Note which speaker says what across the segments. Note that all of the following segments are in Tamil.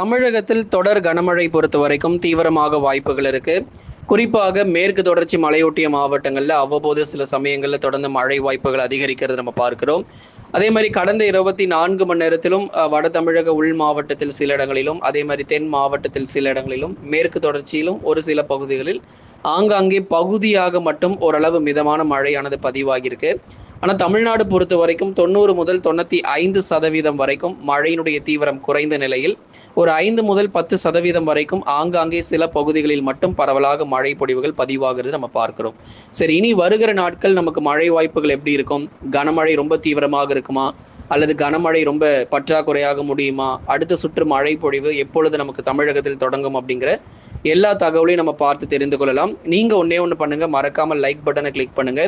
Speaker 1: தமிழகத்தில் தொடர் கனமழை பொறுத்த வரைக்கும் தீவிரமாக வாய்ப்புகள் இருக்கு. குறிப்பாக மேற்கு தொடர்ச்சி மலையொட்டிய மாவட்டங்களில் அவ்வப்போது சில சமயங்களில் தொடர்ந்து மழை வாய்ப்புகள் அதிகரிக்கிறது நம்ம பார்க்கிறோம். அதே மாதிரி கடந்த 24 மணி நேரத்திலும் வட தமிழக உள் மாவட்டத்தில் சில இடங்களிலும், அதே மாதிரி தென் மாவட்டத்தில் சில இடங்களிலும், மேற்கு தொடர்ச்சியிலும் ஒரு சில பகுதிகளில் ஆங்காங்கே பகுதியாக மட்டும் ஓரளவு மிதமான மழையானது பதிவாகியிருக்கு. ஆனால் தமிழ்நாடு பொறுத்த வரைக்கும் 90 முதல் 95% வரைக்கும் மழையினுடைய தீவிரம் குறைந்த நிலையில் ஒரு 5 முதல் 10% வரைக்கும் ஆங்காங்கே சில பகுதிகளில் மட்டும் பரவலாக மழை பொழிவுகள் பதிவாகிறது நம்ம பார்க்கிறோம். சரி, இனி வருகிற நாட்கள் நமக்கு மழை வாய்ப்புகள் எப்படி இருக்கும்? கனமழை ரொம்ப தீவிரமாக இருக்குமா, அல்லது கனமழை ரொம்ப பற்றாக்குறையாக முடியுமா, அடுத்த சுற்று மழை பொழிவு எப்பொழுது நமக்கு தமிழகத்தில் தொடங்கும் அப்படிங்கிற எல்லா தகவலையும் நம்ம பார்த்து தெரிந்து கொள்ளலாம். நீங்க ஒண்ணு பண்ணுங்க, மறக்காம லைக் பட்டனை கிளிக் பண்ணுங்க,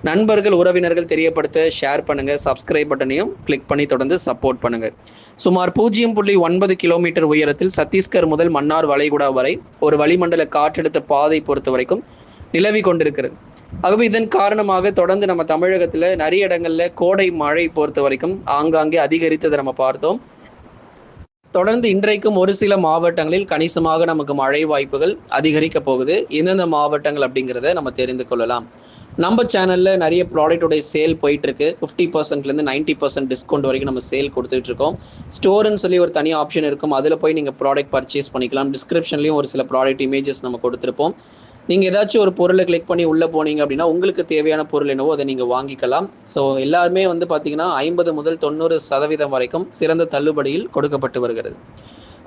Speaker 1: நண்பர்கள் உறவினர்கள் தெரியப்படுத்த ஷேர் பண்ணுங்க, சப்ஸ்கிரைப் பட்டனையும் கிளிக் பண்ணி தொடர்ந்து சப்போர்ட் பண்ணுங்க. சுமார் 0.9 கிலோமீட்டர் உயரத்தில் சத்தீஸ்கர் முதல் மன்னார் வளைகுடா வரை ஒரு வளிமண்டல காற்றழுத்த பாதை பொறுத்த வரைக்கும் நிலவி கொண்டிருக்கிறது. ஆகவே இதன் காரணமாக தொடர்ந்து நம்ம தமிழகத்துல நிறைய இடங்கள்ல கோடை மழை பொறுத்த வரைக்கும் ஆங்காங்கே அதிகரித்ததை நம்ம பார்த்தோம். தொடர்ந்து இன்றைக்கும் ஒரு சில மாவட்டங்களில் கணிசமாக நமக்கு மழை வாய்ப்புகள் அதிகரிக்க போகுது. எந்தெந்த மாவட்டங்கள் அப்படிங்கிறத நம்ம தெரிந்து கொள்ளலாம். நம்ம சேனல்ல நிறைய ப்ராடக்டோடைய சேல் போயிட்டு இருக்கு. 50%லேருந்து 90% டிஸ்கவுண்ட் வரைக்கும் நம்ம சேல் கொடுத்துட்டு இருக்கோம். ஸ்டோர்னு சொல்லி ஒரு தனி ஆப்ஷன் இருக்கும், அதில் போய் நீங்கள் ப்ராடக்ட் பர்ச்சேஸ் பண்ணிக்கலாம். டிஸ்கிரிப்ஷன்லையும் ஒரு சில ப்ராடக்ட் இமேஜஸ் நம்ம கொடுத்துருப்போம். நீங்கள் ஏதாச்சும் ஒரு பொருளை கிளிக் பண்ணி உள்ளே போனீங்க அப்படின்னா உங்களுக்கு தேவையான பொருள் என்னவோ அதை நீங்கள் வாங்கிக்கலாம். ஸோ எல்லாருமே பார்த்தீங்கன்னா 50 முதல் 90% வரைக்கும் சிறந்த தள்ளுபடியில் கொடுக்கப்பட்டு வருகிறது.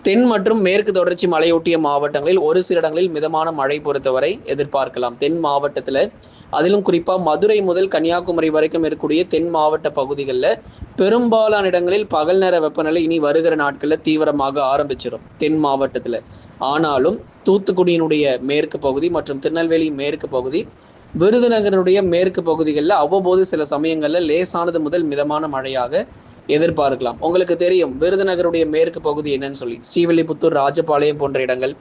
Speaker 1: தென் மற்றும் மேற்கு தொடர்ச்சி மலையொட்டிய மாவட்டங்களில் ஒரு சில இடங்களில் மிதமான மழை பொறுத்தவரை எதிர்பார்க்கலாம். தென் மாவட்டத்தில், அதிலும் குறிப்பாக மதுரை முதல் கன்னியாகுமரி வரைக்கும் இருக்கக்கூடிய தென் மாவட்ட பகுதிகளில் பெரும்பாலான இடங்களில் பகல் நேர வெப்பநிலை இனி வருகிற நாட்களில் தீவிரமாக ஆரம்பிச்சிடும் தென் மாவட்டத்தில். ஆனாலும் தூத்துக்குடியினுடைய மேற்கு பகுதி மற்றும் திருநெல்வேலி மேற்கு பகுதி, விருதுநகருடைய மேற்கு பகுதிகளில் அவ்வப்போது சில சமயங்களில் லேசானது முதல் மிதமான மழையாக எதிர்பார்க்கலாம். உங்களுக்கு தெரியும் விருதுநகருடைய மேற்கு பகுதி என்னன்னு சொல்லி, ஸ்ரீவில்லிபுத்தூர், ராஜபாளையம் போன்ற இடங்கள்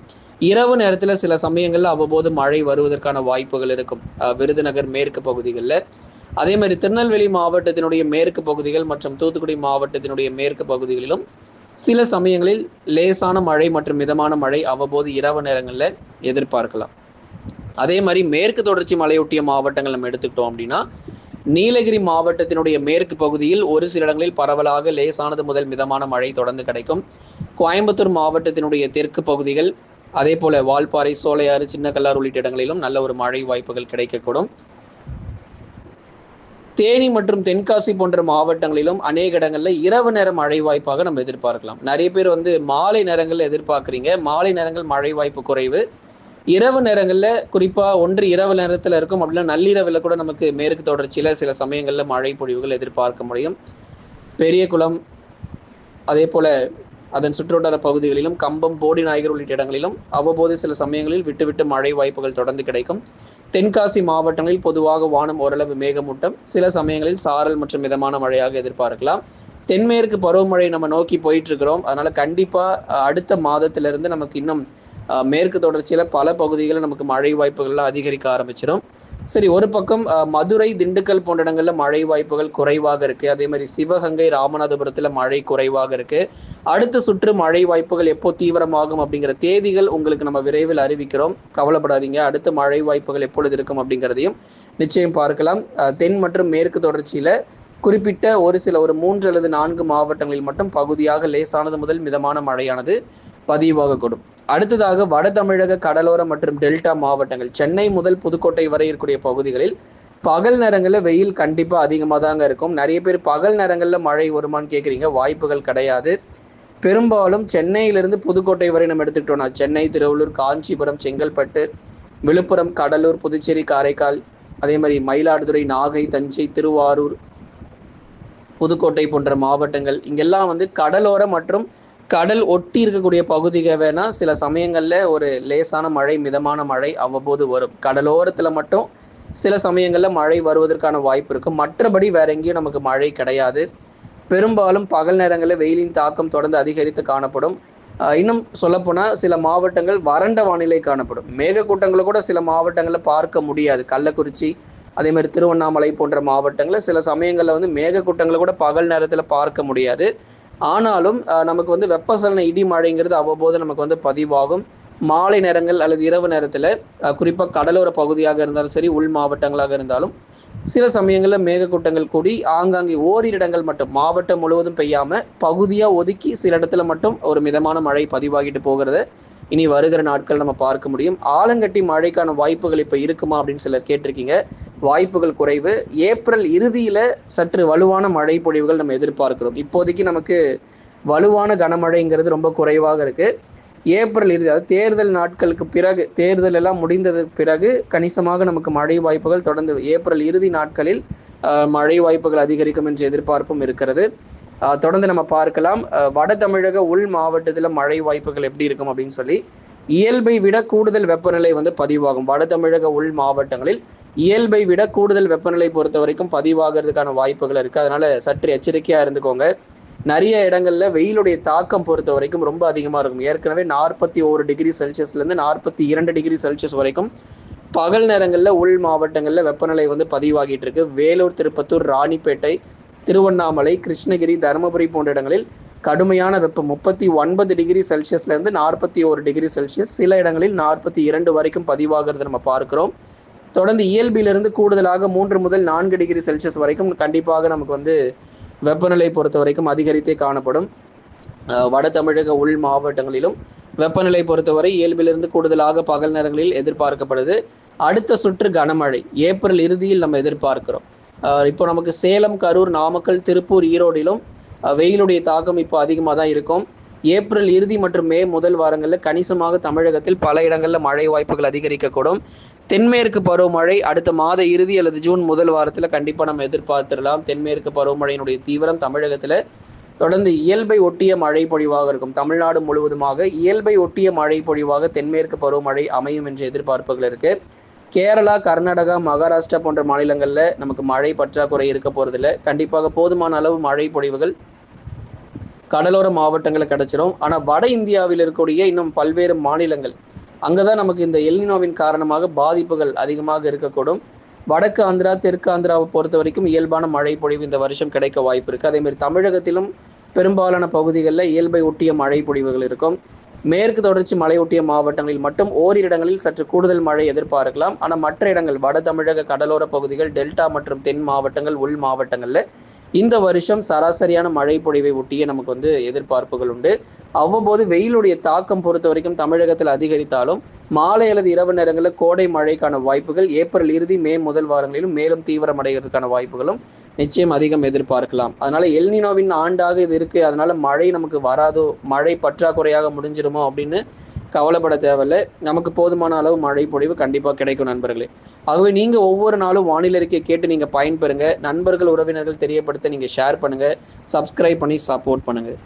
Speaker 1: இரவு நேரத்தில் சில சமயங்களில் அவ்வப்போது மழை வருவதற்கான வாய்ப்புகள் இருக்கும் விருதுநகர் மேற்கு பகுதிகளில். அதே மாதிரி திருநெல்வேலி மாவட்டத்தினுடைய மேற்கு பகுதிகள் மற்றும் தூத்துக்குடி மாவட்டத்தினுடைய மேற்கு பகுதிகளிலும் சில சமயங்களில் லேசான மழை மற்றும் மிதமான மழை அவ்வப்போது இரவு நேரங்களில் எதிர்பார்க்கலாம். அதே மாதிரி மேற்கு தொடர்ச்சி மலையொட்டிய மாவட்டங்கள் நம்ம எடுத்துக்கிட்டோம் அப்படின்னா, நீலகிரி மாவட்டத்தினுடைய மேற்கு பகுதியில் ஒரு சில இடங்களில் பரவலாக லேசானது முதல் மிதமான மழை தொடர்ந்து கிடைக்கும். கோயம்புத்தூர் மாவட்டத்தினுடைய தெற்கு பகுதிகள், அதே போல வால்பாறை, சோலையாறு, சின்னக்கல்லாறு உள்ளிட்ட இடங்களிலும் நல்ல ஒரு மழை வாய்ப்புகள் கிடைக்கக்கூடும். தேனி மற்றும் தென்காசி போன்ற மாவட்டங்களிலும் அநேக இடங்களில் இரவு நேர மழை வாய்ப்பாக நம்ம எதிர்பார்க்கலாம். நிறைய பேர் மாலை நேரங்களில் எதிர்பார்க்குறீங்க. மாலை நேரங்கள் மழை வாய்ப்பு குறைவு. இரவு நேரங்களில் குறிப்பாக ஒன்று இரவு நேரத்தில் இருக்கும், அப்படின்னா நள்ளிரவில் கூட நமக்கு மேற்கு தொடர்ச்சியில் சில சமயங்களில் மழை பொழிவுகள் எதிர்பார்க்க முடியும். பெரியகுளம், அதே போல் அதன் சுற்றுவட்டார பகுதிகளிலும், கம்பம், போடி நாயகர் உள்ளிட்ட இடங்களிலும் அவ்வப்போது சில சமயங்களில் விட்டு மழை வாய்ப்புகள் தொடர்ந்து கிடைக்கும். தென்காசி மாவட்டங்களில் பொதுவாக வானம் ஓரளவு மேகமூட்டம், சில சமயங்களில் சாரல் மற்றும் மிதமான மழையாக எதிர்பார்க்கலாம். தென்மேற்கு பருவமழை நம்ம நோக்கி போயிட்டு இருக்கிறோம். அதனால கண்டிப்பாக அடுத்த மாதத்திலிருந்து நமக்கு இன்னும் மேற்கு தொடர்ச்சியில் பல பகுதிகளில் நமக்கு மழை வாய்ப்புகள்லாம் அதிகரிக்க ஆரம்பிச்சிடும். சரி, ஒரு பக்கம் மதுரை, திண்டுக்கல் போன்ற இடங்களில் மழை வாய்ப்புகள் குறைவாக இருக்குது. அதே மாதிரி சிவகங்கை, ராமநாதபுரத்தில் மழை குறைவாக இருக்குது. அடுத்த சுற்று மழை வாய்ப்புகள் எப்போ தீவிரமாகும் அப்படிங்கிற தேதிகள் உங்களுக்கு நம்ம விரைவில் அறிவிக்கிறோம். கவலைப்படாதீங்க. அடுத்த மழை வாய்ப்புகள் எப்பொழுது இருக்கும் அப்படிங்கிறதையும் நிச்சயம் பார்க்கலாம். தென் மற்றும் மேற்கு தொடர்ச்சியில் குறிப்பிட்ட ஒரு 3 அல்லது 4 மாவட்டங்களில் மட்டும் பகுதியாக லேசானது முதல் மிதமான மழையானது பதிவாகக்கூடும். அடுத்ததாக வட தமிழக கடலோர மற்றும் டெல்டா மாவட்டங்கள், சென்னை முதல் புதுக்கோட்டை வரை இருக்கக்கூடிய பகுதிகளில் பகல் நேரங்களில் வெயில் கண்டிப்பாக அதிகமாக தாங்க இருக்கும். நிறைய பேர் பகல் நேரங்களில் மழை வருமானு கேட்குறீங்க. வாய்ப்புகள் கிடையாது. பெரும்பாலும் சென்னையிலிருந்து புதுக்கோட்டை வரை நம்ம எடுத்துக்கிட்டோம்னா, சென்னை, திருவள்ளூர், காஞ்சிபுரம், செங்கல்பட்டு, விழுப்புரம், கடலூர், புதுச்சேரி, காரைக்கால், அதே மாதிரி மயிலாடுதுறை, நாகை, தஞ்சை, திருவாரூர், புதுக்கோட்டை போன்ற மாவட்டங்கள், இங்கெல்லாம் கடலோர மற்றும் கடல் ஒட்டி இருக்கக்கூடிய பகுதிகள் வேணா சில சமயங்களில் ஒரு லேசான மழை, மிதமான மழை அவ்வப்போது வரும். கடலோரத்தில் மட்டும் சில சமயங்களில் மழை வருவதற்கான வாய்ப்பு இருக்கும். மற்றபடி வேற எங்கேயும் நமக்கு மழை கிடையாது. பெரும்பாலும் பகல் நேரங்களில் வெயிலின் தாக்கம் தொடர்ந்து அதிகரித்து காணப்படும். இன்னும் சொல்லப்போனால் சில மாவட்டங்கள் வறண்ட வானிலை காணப்படும். மேகக்கூட்டங்களை கூட சில மாவட்டங்களில் பார்க்க முடியாது. கள்ளக்குறிச்சி, அதே மாதிரி திருவண்ணாமலை போன்ற மாவட்டங்களில் சில சமயங்களில் மேகக்கூட்டங்களை கூட பகல் நேரத்தில் பார்க்க முடியாது. ஆனாலும் நமக்கு வந்து வெப்பசலன இடி மழைங்கிறது அவ்வப்போது நமக்கு வந்து பதிவாகும். மாலை நேரங்கள் அல்லது இரவு நேரத்தில் குறிப்பாக கடலோர பகுதியாக இருந்தாலும் சரி, உள் மாவட்டங்களாக இருந்தாலும் சில சமயங்களில் மேகக்கூட்டங்கள் கூடி ஆங்காங்கே ஓரிரு இடங்கள் மட்டும், மாவட்டம் முழுவதும் பெய்யாம பகுதியாக ஒதுக்கி சில இடத்துல மட்டும் ஒரு மிதமான மழை பதிவாகிட்டு போகிறத இனி வருகிற நாட்கள் நம்ம பார்க்க முடியும். ஆலங்கட்டி மழைக்கான வாய்ப்புகள் இப்போ இருக்குமா அப்படின்னு சிலர் கேட்டிருக்கீங்க. வாய்ப்புகள் குறைவு. ஏப்ரல் இறுதியில் சற்று வலுவான மழை பொழிவுகள் நம்ம எதிர்பார்க்கிறோம். இப்போதைக்கு நமக்கு வலுவான கனமழைங்கிறது ரொம்ப குறைவாக இருக்கு. ஏப்ரல் இறுதி, அதாவது தேர்தல் நாட்களுக்கு பிறகு, தேர்தல் எல்லாம் முடிந்ததுக்கு பிறகு கணிசமாக நமக்கு மழை வாய்ப்புகள் தொடர்ந்து ஏப்ரல் இறுதி நாட்களில் மழை வாய்ப்புகள் அதிகரிக்கும் என்ற எதிர்பார்ப்பும் இருக்கிறது. தொடர்ந்து நம்ம பார்க்கலாம். வட தமிழக உள் மாவட்டத்தில் மழை வாய்ப்புகள் எப்படி இருக்கும் அப்படின்னு சொல்லி, இயல்பை விட கூடுதல் வெப்பநிலை வந்து பதிவாகும். வட தமிழக உள் மாவட்டங்களில் இயல்பை விட கூடுதல் வெப்பநிலை பொறுத்த வரைக்கும் பதிவாகிறதுக்கான வாய்ப்புகள் இருக்குது. அதனால சற்று எச்சரிக்கையாக இருந்துக்கோங்க. நிறைய இடங்கள்ல வெயிலுடைய தாக்கம் பொறுத்த வரைக்கும் ரொம்ப அதிகமாக இருக்கும். ஏற்கனவே 41 டிகிரி செல்சியஸ்லேருந்து 42 டிகிரி செல்சியஸ் வரைக்கும் பகல் நேரங்களில் உள் மாவட்டங்களில் வெப்பநிலை வந்து பதிவாகிட்டு இருக்கு. வேலூர், திருப்பத்தூர், ராணிப்பேட்டை, திருவண்ணாமலை, கிருஷ்ணகிரி, தருமபுரி போன்ற இடங்களில் கடுமையான வெப்பம் 39 டிகிரி செல்சியஸ்லேருந்து 41 டிகிரி செல்சியஸ், சில இடங்களில் 42 வரைக்கும் பதிவாகிறது நம்ம பார்க்கிறோம். தொடர்ந்து இயல்பிலிருந்து கூடுதலாக 3 முதல் 4 டிகிரி செல்சியஸ் வரைக்கும் கண்டிப்பாக நமக்கு வந்து வெப்பநிலை பொறுத்த வரைக்கும் அதிகரித்தே காணப்படும். வட தமிழக உள் மாவட்டங்களிலும் வெப்பநிலை பொறுத்தவரை இயல்பிலிருந்து கூடுதலாக பகல் நேரங்களில் எதிர்பார்க்கப்படுது. அடுத்த சுற்று கனமழை ஏப்ரல் இறுதியில் நம்ம எதிர்பார்க்கிறோம். இப்போ நமக்கு சேலம், கரூர், நாமக்கல், திருப்பூர், ஈரோடிலும் வெயிலுடைய தாக்கம் இப்போ அதிகமாக தான் இருக்கும். ஏப்ரல் இறுதி மற்றும் மே முதல் வாரங்களில் கணிசமாக தமிழகத்தில் பல இடங்களில் மழை வாய்ப்புகள் அதிகரிக்கக்கூடும். தென்மேற்கு பருவமழை அடுத்த மாத இறுதி அல்லது ஜூன் முதல் வாரத்தில் கண்டிப்பாக நம்ம எதிர்பார்த்துடலாம். தென்மேற்கு பருவமழையினுடைய தீவிரம் தமிழகத்தில் தொடர்ந்து இயல்பை ஒட்டிய மழை பொழிவாக இருக்கும். தமிழ்நாடு முழுவதுமாக இயல்பை ஒட்டிய மழை பொழிவாக தென்மேற்கு பருவமழை அமையும் என்ற எதிர்பார்ப்புகள் இருக்கு. கேரளா, கர்நாடகா, மகாராஷ்டிரா போன்ற மாநிலங்களில் நமக்கு மழை பற்றாக்குறை இருக்க போறதில்லை. கண்டிப்பாக போதுமான அளவு மழை பொழிவுகள் கடலோர மாவட்டங்களில் கிடைச்சிடும். ஆனால் வட இந்தியாவில் இருக்கக்கூடிய இன்னும் பல்வேறு மாநிலங்கள், அங்கதான் நமக்கு இந்த எல்னினோவின் காரணமாக பாதிப்புகள் அதிகமாக இருக்கக்கூடும். வடக்கு ஆந்திரா, தெற்கு ஆந்திராவை பொறுத்த வரைக்கும் இயல்பான மழை பொழிவு இந்த வருஷம் கிடைக்க வாய்ப்பு இருக்கு. அதே மாதிரி தமிழகத்திலும் பெரும்பாலான பகுதிகளில் இயல்பை ஒட்டிய மழை பொழிவுகள் இருக்கும். மேற்கு தொடர்ச்சி மலையொட்டிய மாவட்டங்களில் மட்டும் ஓரிரு இடங்களில் சற்று கூடுதல் மழை எதிர்பார்க்கலாம். ஆனால் மற்ற இடங்கள், வட தமிழக கடலோர பகுதிகள், டெல்டா மற்றும் தென் மாவட்டங்கள், உள் மாவட்டங்களில் இந்த வருஷம் சராசரியான மழை பொழிவை ஒட்டிய நமக்கு வந்து எதிர்பார்ப்புகள் உண்டு. அவ்வப்போது வெயிலுடைய தாக்கம் பொறுத்த வரைக்கும் தமிழகத்தில் அதிகரித்தாலும் மாலை அல்லது இரவு நேரங்களில் கோடை மழைக்கான வாய்ப்புகள் ஏப்ரல் இறுதி, மே முதல் வாரங்களிலும் மேலும் தீவிரமடைகிறதுக்கான வாய்ப்புகளும் நிச்சயம் அதிகம் எதிர்பார்க்கலாம். அதனால எல்னினோவின் ஆண்டாக இது இருக்கு, அதனால மழை நமக்கு வராதோ, மழை பற்றாக்குறையாக முடிஞ்சிருமோ அப்படின்னு கவலைப்பட தேவையில்லை. நமக்கு போதுமான அளவு மழை பொழிவு கண்டிப்பாக கிடைக்கும் நண்பர்களே. ஆகவே நீங்கள் ஒவ்வொரு நாளும் வானிலை அறிக்கையை கேட்டு நீங்கள் பயன்பெறுங்க. நண்பர்கள், உறவினர்கள் தெரியப்படுத்த நீங்கள் ஷேர் பண்ணுங்கள், சப்ஸ்கிரைப் பண்ணி சப்போர்ட் பண்ணுங்கள்.